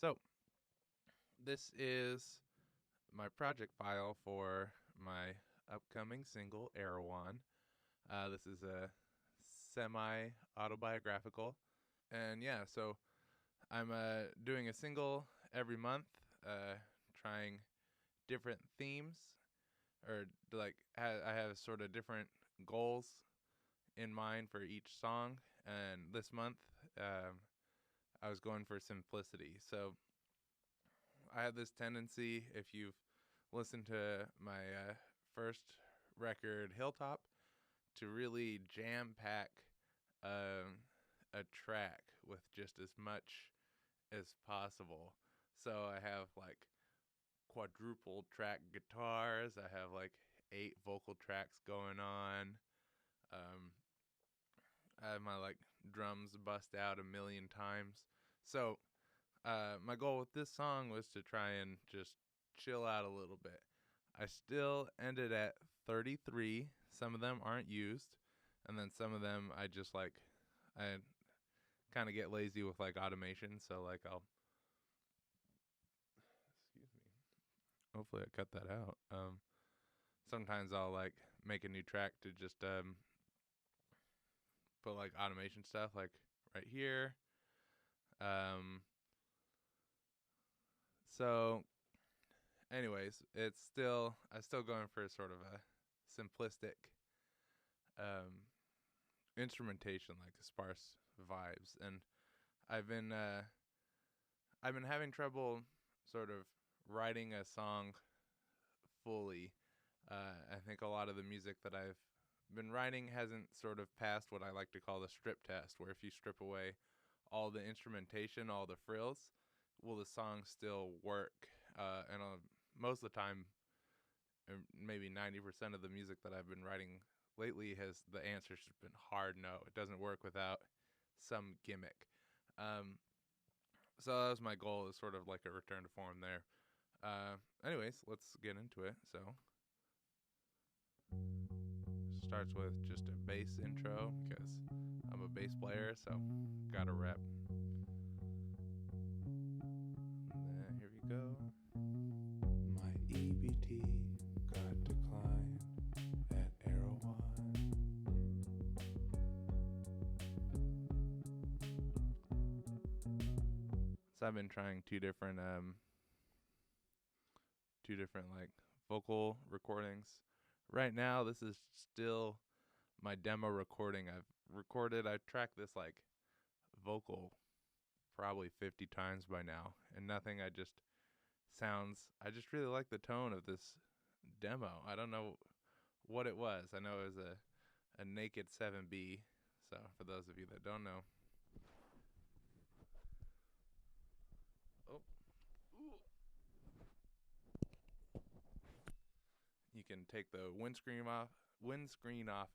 So, this is my project file for my upcoming single, Erewhon. This is a semi-autobiographical. And yeah, so I'm doing a single every month, trying different themes, or like I have sort of different goals in mind for each song. And this month, I was going for simplicity. So I have this tendency, if you've listened to my first record, Hilltop, to really jam pack a track with just as much as possible. So I have like quadruple track guitars. I have like 8 vocal tracks going on. I have my like drums bust out a million times. So my goal with this song was to try and just chill out a little bit. I still ended at 33. Some of them aren't used, and then some of them I just like I kind of get lazy with like automation. So like I'll excuse me. Hopefully I cut that out. Sometimes I'll like make a new track to just put like automation stuff like right here. So anyways, I'm still going for sort of a simplistic instrumentation, like sparse vibes, and I've been uh, I've been having trouble sort of writing a song fully. I think a lot of the music that I've been writing hasn't sort of passed what I like to call the strip test, where if you strip away all the instrumentation, all the frills, will the song still work? And most of the time, maybe 90% of the music that I've been writing lately the answer's just been hard no. It doesn't work without some gimmick. So that was my goal, is sort of like a return to form there. Anyways, let's get into it. So starts with just a bass intro because I'm a bass player, so gotta rep. And then here we go. My EBT got declined at Erewhon. So I've been trying two different like vocal recordings. Right now, this is still my demo recording. I tracked this like vocal probably 50 times by now, and nothing. I just really like the tone of this demo. I don't know what it was. I know it was a naked 7B. So for those of you that don't know. Oh. Ooh. You can take the windscreen off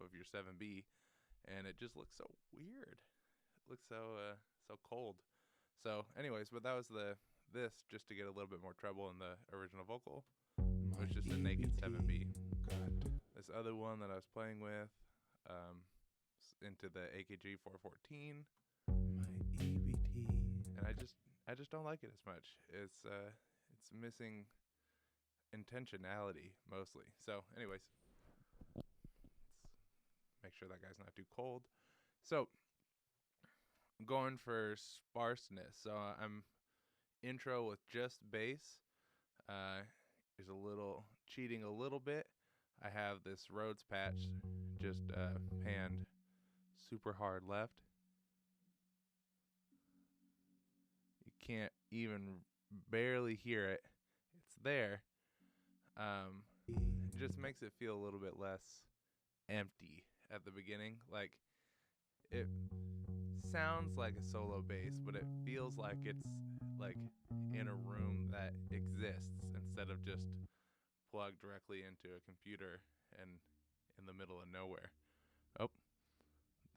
of your 7B, and it just looks so weird. It looks so cold. So anyways, but that was this just to get a little bit more treble in the original vocal. It was just a naked 7B. This other one that I was playing with, into the AKG 414. My EBT. And I just don't like it as much. It's missing intentionality mostly. So anyways, let's make sure that guy's not too cold. So I'm going for sparseness. So I'm intro with just bass. Is a little cheating a little bit. I have this Rhodes patch, just panned super hard left. You can't even barely hear it. It's there. It just makes it feel a little bit less empty at the beginning. Like, it sounds like a solo bass, but it feels like it's like in a room that exists instead of just plugged directly into a computer and in the middle of nowhere. Oh,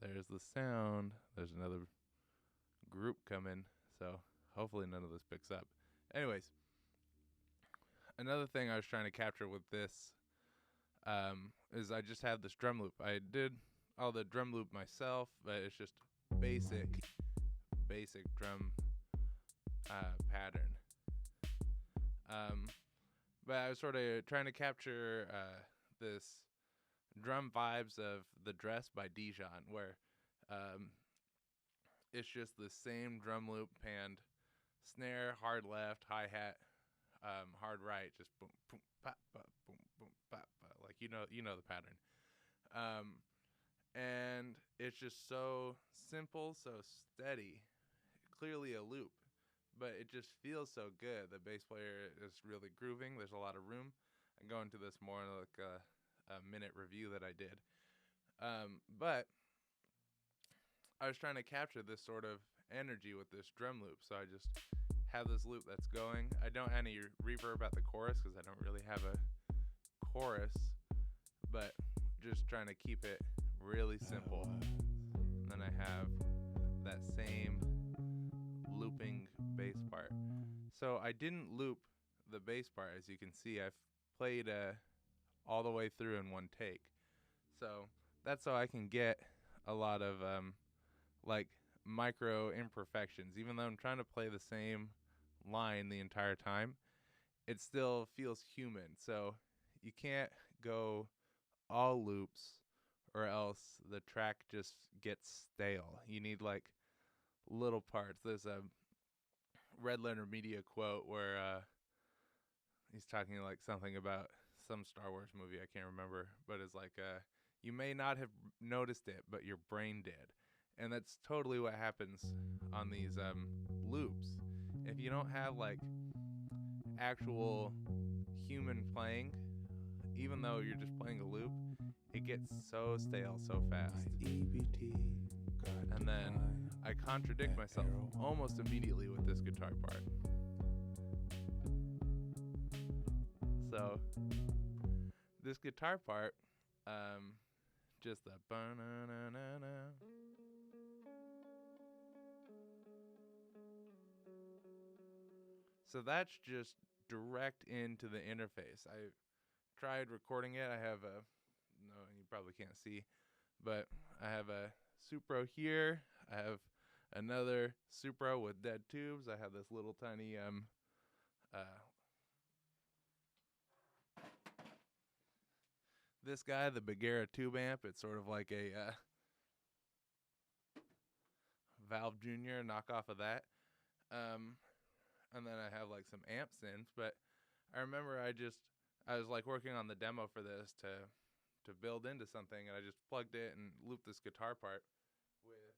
there's the sound. There's another group coming, so hopefully none of this picks up. Anyways, another thing I was trying to capture with this is I just have this drum loop. I did all the drum loop myself, but it's just basic drum pattern. Um, but I was sort of trying to capture this drum vibes of The Dress by Dijon, where um, it's just the same drum loop panned, snare, hard left, hi-hat, hard right, just boom, boom, pop, pop, boom, boom, pop, pop, like you know the pattern. And it's just so simple, so steady, clearly a loop, but it just feels so good. The bass player is really grooving. There's a lot of room. I go into this more in like a minute review that I did. But I was trying to capture this sort of energy with this drum loop, so I just have this loop that's going. I don't have any reverb at the chorus because I don't really have a chorus, but just trying to keep it really simple. And then I have that same looping bass part. So I didn't loop the bass part, as you can see. I've played all the way through in one take. So that's so I can get a lot of like micro imperfections. Even though I'm trying to play the same line the entire time, it still feels human. So you can't go all loops or else the track just gets stale. You need like little parts. There's a Red Letter Media quote where he's talking like something about some Star Wars movie, I can't remember, but it's like you may not have noticed it, but your brain did. And that's totally what happens on these loops. If you don't have like actual human playing, even though you're just playing a loop, it gets so stale so fast. And then I contradict myself almost immediately with this guitar part. So this guitar part, just the ba-na-na-na-na. So that's just direct into the interface. I tried recording it. I have no, you probably can't see, but I have a Supro here. I have another Supro with dead tubes. I have this little tiny this guy, the Bagheera tube amp. It's sort of like a Valve Junior knockoff of that. And then I have like some amp synths, but I remember I was like working on the demo for this to build into something, and I just plugged it and looped this guitar part with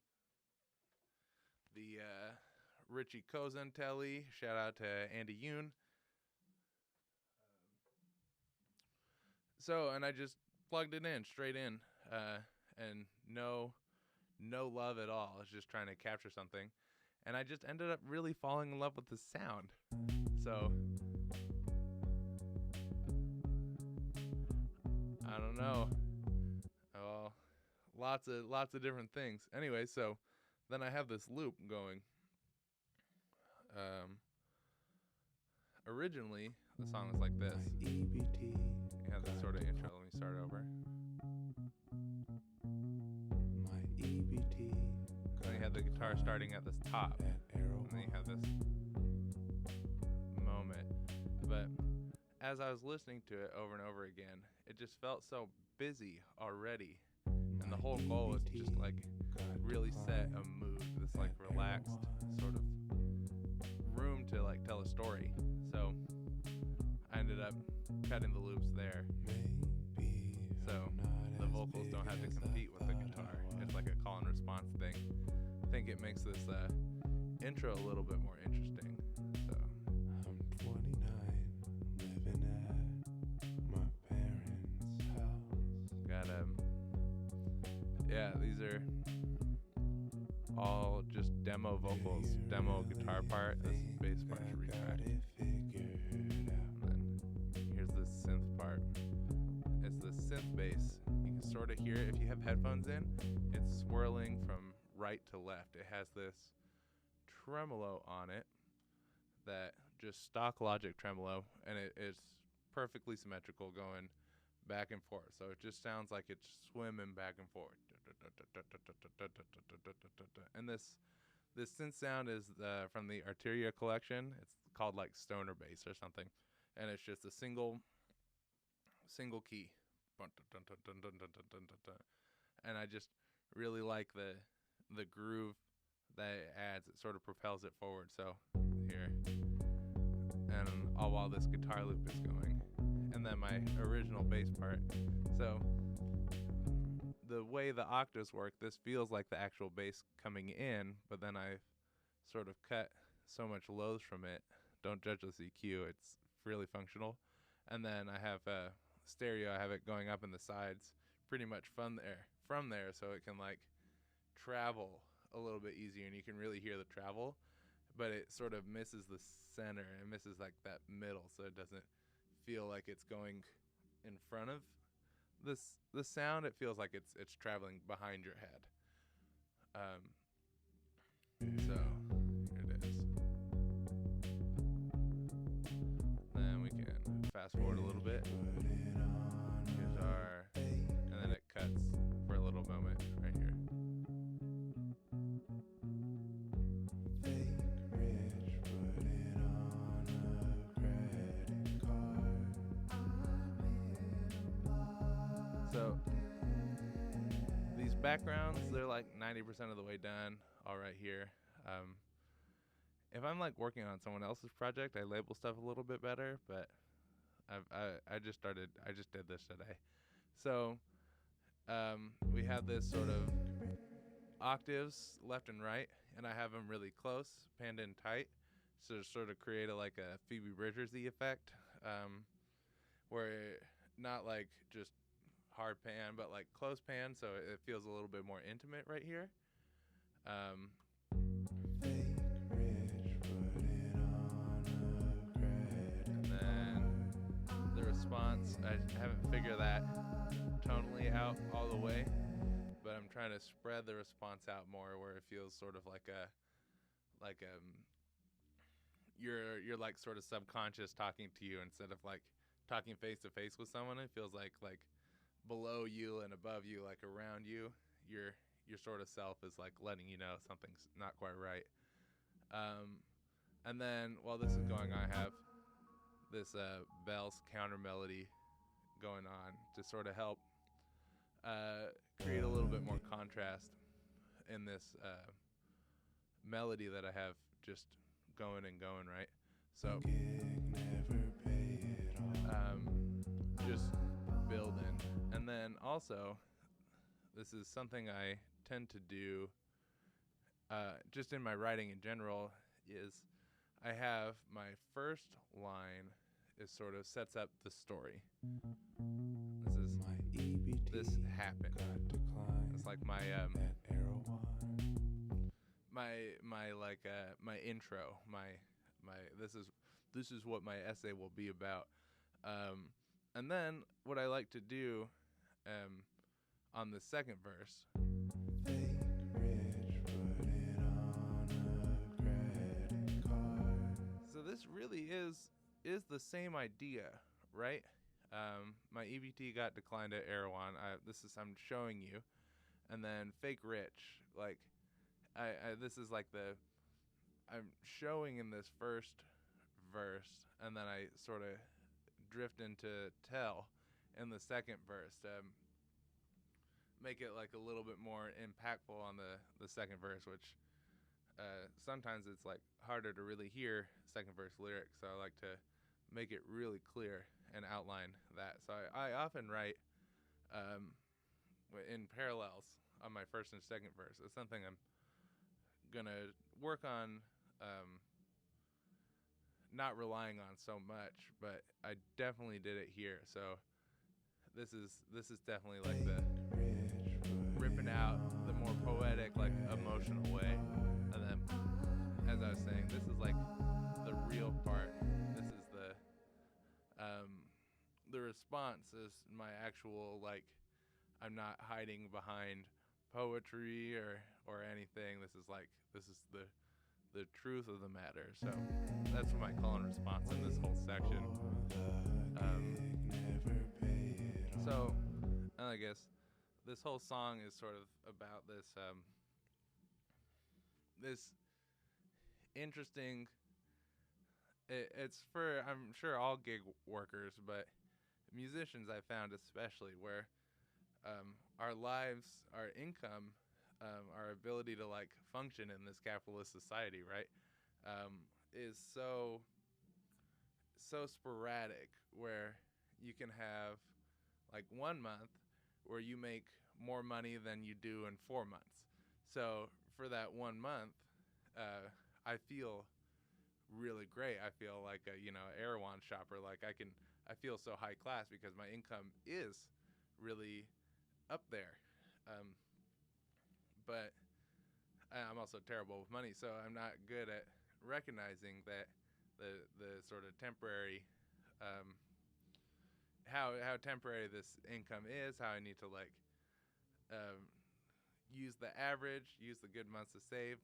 the Richie Kozan telly. Shout out to Andy Yoon. And I just plugged it in straight in, and no love at all. I was just trying to capture something, and I just ended up really falling in love with the sound. So I don't know. Well, lots of different things. Anyway, so then I have this loop going. Originally, the song was like this. You have this sort of intro. Let me start over. And then you have the guitar starting at this top. And then you have this moment. But as I was listening to it over and over again, it just felt so busy already. And the whole goal was to just like really set a mood, this like relaxed sort of room to like tell a story. So I ended up cutting the loops there. So the vocals don't have to compete with the guitar. It's like a call and response thing. I think it makes this intro a little bit more interesting. So I'm 29, living at my parents' house. Got yeah, these are all just demo vocals, demo guitar part. This bass part should retract. And then here's the synth part. It's the synth bass. You can sort of hear it if you have headphones in. It's swirling from right to left. It has this tremolo on it, that just stock Logic tremolo, and it's perfectly symmetrical going back and forth. So it just sounds like it's swimming back and forth. And This synth sound is from the Arteria collection. It's called like stoner bass or something, and it's just a single key, and I just really like the groove that it adds. It sort of propels it forward. So here, and all while this guitar loop is going, and then my original bass part. So the way the octaves work, this feels like the actual bass coming in, but then I've sort of cut so much lows from it. Don't judge the EQ, it's really functional. And then I have a stereo, I have it going up in the sides pretty much from there, so it can like travel a little bit easier, and you can really hear the travel, but it sort of misses the center, it misses like that middle, so it doesn't feel like it's going in front of the sound. It feels like it's traveling behind your head. So here it is. Then we can fast forward a little bit. Here's our, and then it cuts for a little moment right here. So these backgrounds, they're like 90% of the way done, all right here. If I'm like working on someone else's project, I label stuff a little bit better, but I just did this today. So we have this sort of octaves left and right, and I have them really close, panned in tight, so to sort of create like a Phoebe Bridgers-y effect, where not like just hard pan, but like close pan, so it feels a little bit more intimate right here. And then the response, I haven't figured that tonally out all the way, but I'm trying to spread the response out more, where it feels sort of like you're like sort of subconscious talking to you instead of like talking face to face with someone. It feels like below you and above you, like around you, your sort of self is like letting you know something's not quite right. And then while this is going on, I have this bells counter melody going on to sort of help create a little bit more contrast in this melody that I have just going and going, right? So just building. And then also, this is something I tend to do just in my writing in general, is I have my first line is sort of sets up the story. This happened. It's like my my intro, my this is what my essay will be about. And then what I like to do on the second verse, so this really is the same idea, right? My EBT got declined at Erewhon. I'm showing you, and then fake rich, like this is like I'm showing in this first verse, and then I sort of drift into tell in the second verse to make it like a little bit more impactful on the second verse, which sometimes it's like harder to really hear second verse lyrics, so I like to make it really clear and outline that. So I often write in parallels on my first and second verse. It's something I'm gonna work on not relying on so much, but I definitely did it here. So this is definitely like the ripping out the more poetic, like emotional way. And then, as I was saying, this is like the real part. This is the response is my actual, like, I'm not hiding behind poetry or anything. This is the truth of the matter. So that's my call and response in this whole section. So I guess this whole song is sort of about this interesting. It's for, I'm sure, all gig workers, but musicians I found especially, where our lives, our income, our ability to like function in this capitalist society, right, is so sporadic, where you can have like 1 month where you make more money than you do in 4 months. So for that 1 month, I feel really great. I feel like a Erewhon shopper. Like I feel so high class because my income is really up there. Um, but I'm also terrible with money, so I'm not good at recognizing that the sort of temporary, um, how temporary this income is, how I need to like um, use the average, use the good months to save.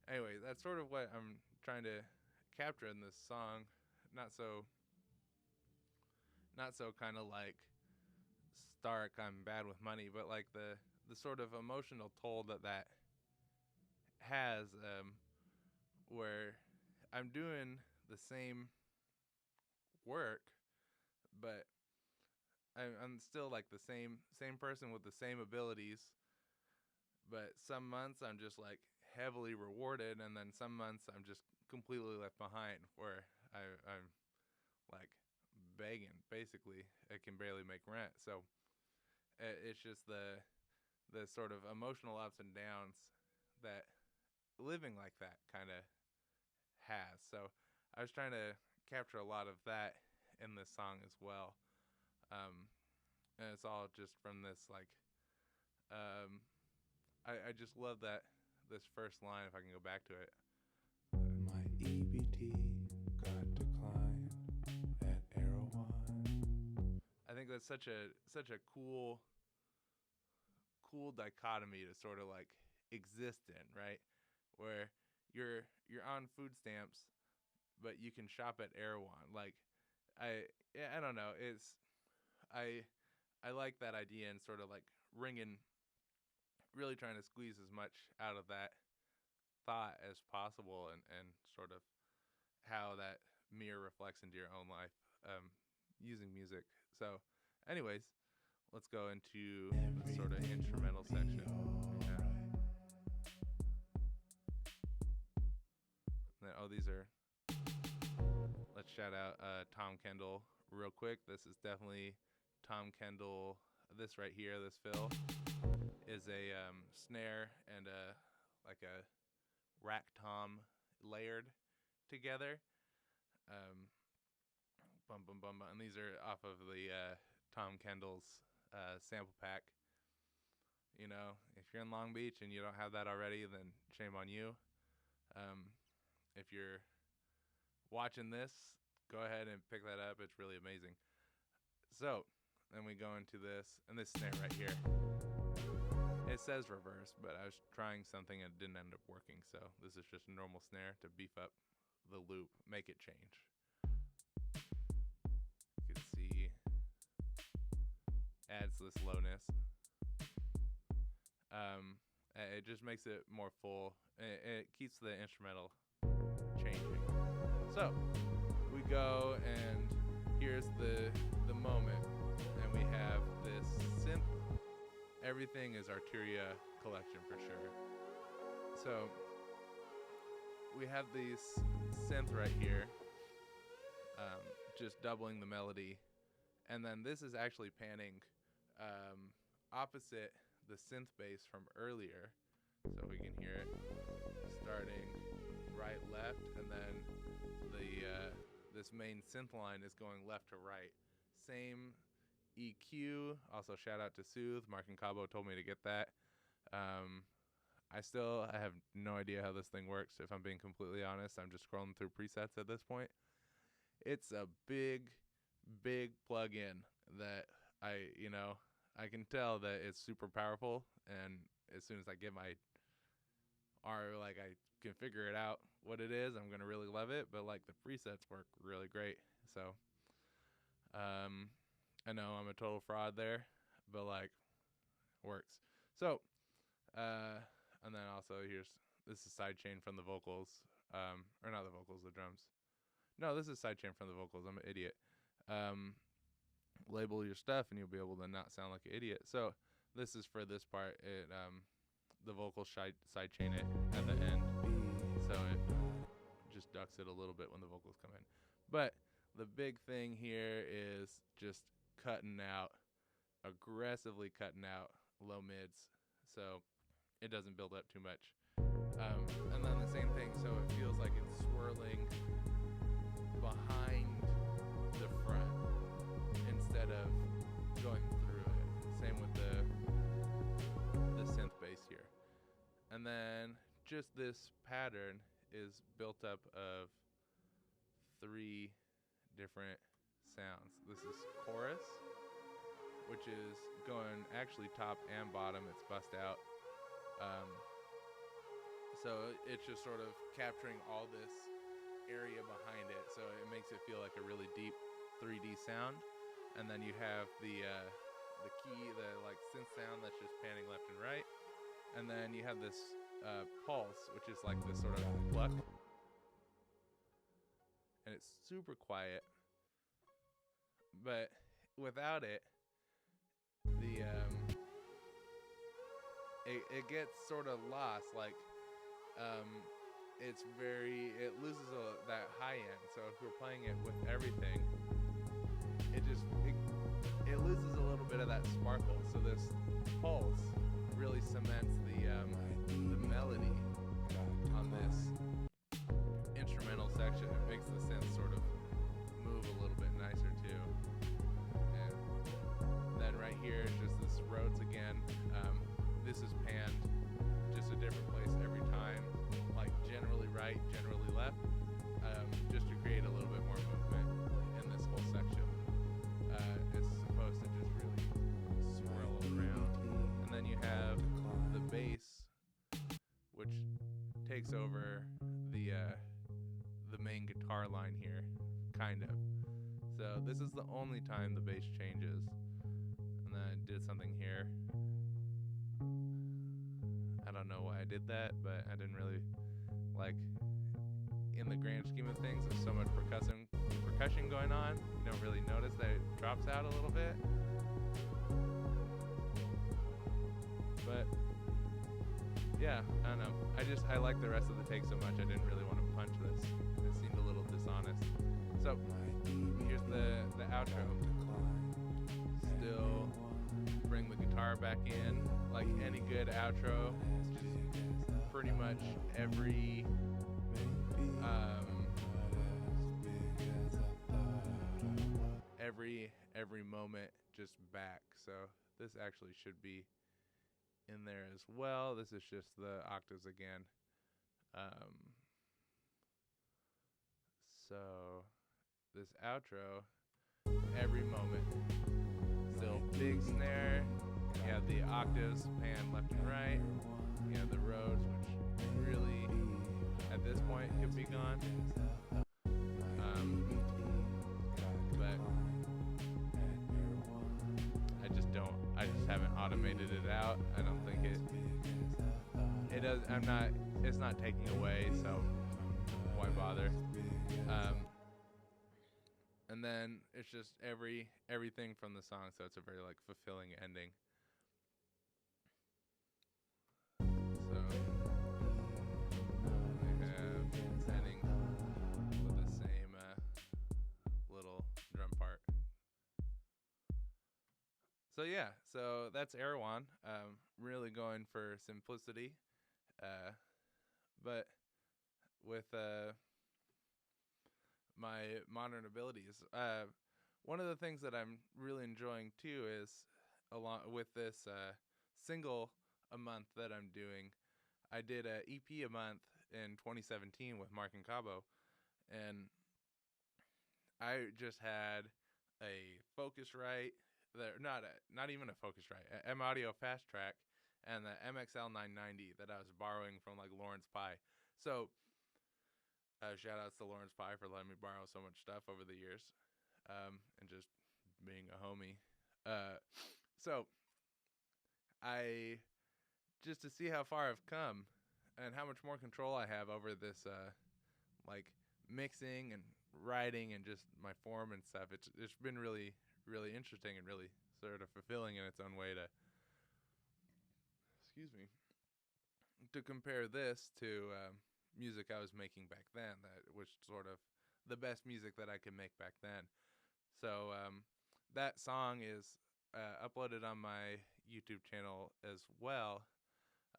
Anyway, that's sort of what I'm trying to capture in this song. Not so, not so kind of like stark, I'm bad with money, but like the sort of emotional toll that has, where I'm doing the same work, but I'm still like the same person with the same abilities. But some months I'm just like heavily rewarded, and then some months I'm just completely left behind, where I'm like begging. Basically, I can barely make rent. So it's just the sort of emotional ups and downs that living like that kind of has. So I was trying to capture a lot of that in this song as well. And it's all just from this like, I just love that this first line. If I can go back to it, My EBT got declined at Erewhon. I think that's such a cool dichotomy to sort of like exist in, right? Where you're on food stamps, but you can shop at Erewhon. Like, I don't know. I I like that idea, and sort of like ringing, really trying to squeeze as much out of that thought as possible, and sort of how that mirror reflects into your own life, using music. So, anyways, let's go into the sort of instrumental section. Yeah. These are. Let's shout out Tom Kendall real quick. This is definitely Tom Kendall. This right here, this fill, is a snare and like a rack tom layered together. Um, bum bum bum bum. And these are off of the Tom Kendall's sample pack. You know, if you're in Long Beach and you don't have that already, then shame on you. If you're watching this, go ahead and pick that up. It's really amazing. So then we go into this, and this snare right here. It says reverse, but I was trying something and it didn't end up working. So this is just a normal snare to beef up the loop, make it change. You can see adds this lowness. It just makes it more full. It keeps the instrumental changing. So we go, and here's the moment, and we have this synth. Everything is Arturia collection for sure. So we have these synth right here, just doubling the melody, and then this is actually panning opposite the synth bass from earlier, so we can hear it starting right, left, and then the this main synth line is going left to right. Same EQ. Also, shout out to Soothe. Marc Encabo told me to get that. I have no idea how this thing works. If I'm being completely honest, I'm just scrolling through presets at this point. It's a big plug-in that I can tell that it's super powerful, and as soon as I get my like I can figure it out what it is, I'm gonna really love it. But like the presets work really great. So I know I'm a total fraud there, but like works. So and then also this is sidechain from the vocals. or not the vocals, the drums. No, this is sidechain from the vocals. I'm an idiot. Label your stuff and you'll be able to not sound like an idiot. So this is for this part. It the vocal sidechain it at the end, so it just ducks it a little bit when the vocals come in. But the big thing here is just aggressively cutting out low mids, so it doesn't build up too much. And then the same thing, so it feels like it's swirling behind the front instead of going through it. Same with the synth bass here. And then just this pattern is built up of 3 different sounds. This is chorus, which is going actually top and bottom. It's bust out. So it's just sort of capturing all this area behind it, so it makes it feel like a really deep 3D sound. And then you have the key, the like synth sound that's just panning left and right. And then you have this pulse, which is like this sort of pluck, and it's super quiet. But without it, the it gets sort of lost. Like it loses that high end. So if we're playing it with everything, it loses a little bit of that sparkle. So this pulse really cements the melody on this instrumental section. It makes the synth sort of move a little bit nicer too. And then right here is just this Rhodes again. This is panned just a different place every time, like generally right, generally left, just to create a little bit more movement in this whole section. It's supposed to just really swirl around. And then you have the bass, which takes over the main guitar line here, kind of. So this is the only time the bass changes. And then I did something here. I don't know why I did that, but I didn't really like. In the grand scheme of things, there's so much percussion going on. You don't really notice that it drops out a little bit. But yeah, I don't know. I like the rest of the take so much. I didn't really want to punch this. It seemed a little dishonest. So here's the outro. Still bring the guitar back in like any good outro. Just pretty much every moment just back. So this actually should be in there as well. This is just the octaves again. So this outro, every moment, still big snare. You have the octaves pan left and right. You have the Rhodes, which really at this point could be gone. But I just haven't automated it out. I don't think it does. It's not taking away, so why bother? And then it's just everything from the song, so it's a very like fulfilling ending. So we have ending with the same little drum part. So yeah, so that's Erewhon. Really going for simplicity, but with my modern abilities. One of the things that I'm really enjoying too is, along with this single a month that I'm doing, I did a EP a month in 2017 with Marc and Encabo, and I just had a Focusrite. Not even a Focusrite, M Audio Fast Track, and the MXL 990 that I was borrowing from like Lawrence Pie. So shout outs to Lawrence Pie for letting me borrow so much stuff over the years, and just being a homie. So just to see how far I've come and how much more control I have over this like mixing and writing and just my form and stuff. It's been really interesting and really sort of fulfilling in its own way to, excuse me, to compare this to music I was making back then. That was sort of the best music that I could make back then. So that song is uploaded on my YouTube channel as well.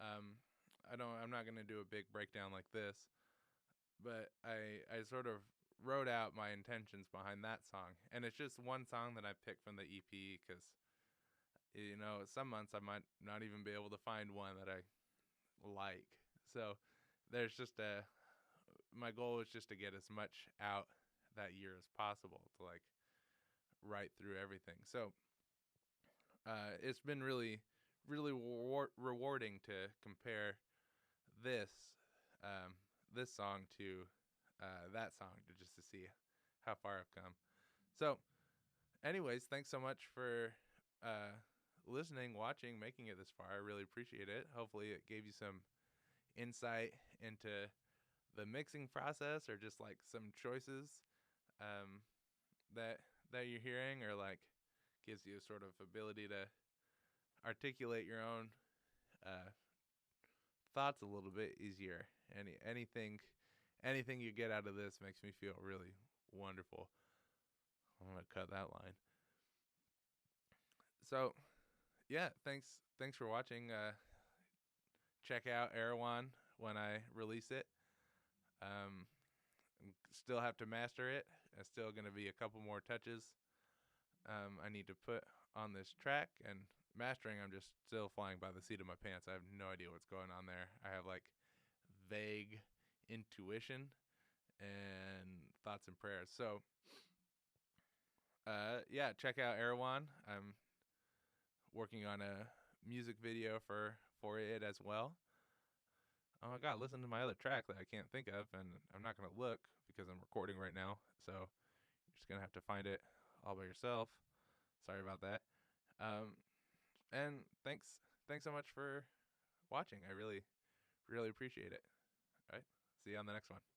Um, I'm not gonna do a big breakdown like this, but I sort of wrote out my intentions behind that song, and it's just one song that I picked from the EP because some months I might not even be able to find one that I like. So there's just my goal is just to get as much out that year as possible to like write through everything. So it's been really rewarding to compare this this song to that song just to see how far I've come. So, anyways, thanks so much for listening, watching, making it this far. I really appreciate it. Hopefully, it gave you some insight into the mixing process, or just like some choices um, that you're hearing, or like gives you a sort of ability to articulate your own uh, thoughts a little bit easier. Anything you get out of this makes me feel really wonderful. I'm gonna cut that line. So yeah, thanks for watching. Check out Erewhon when I release it. Um, Still have to master it. It's still gonna be a couple more touches I need to put on this track, and mastering I'm just still flying by the seat of my pants. I have no idea what's going on there. I have like vague intuition and thoughts and prayers. So yeah, check out Erewhon. I'm working on a music video for it as well. Oh my god, listen to my other track that I can't think of, and I'm not gonna look because I'm recording right now. So you're just gonna have to find it all by yourself. Sorry about that. And thanks so much for watching. I really appreciate it. All right, see you on the next one.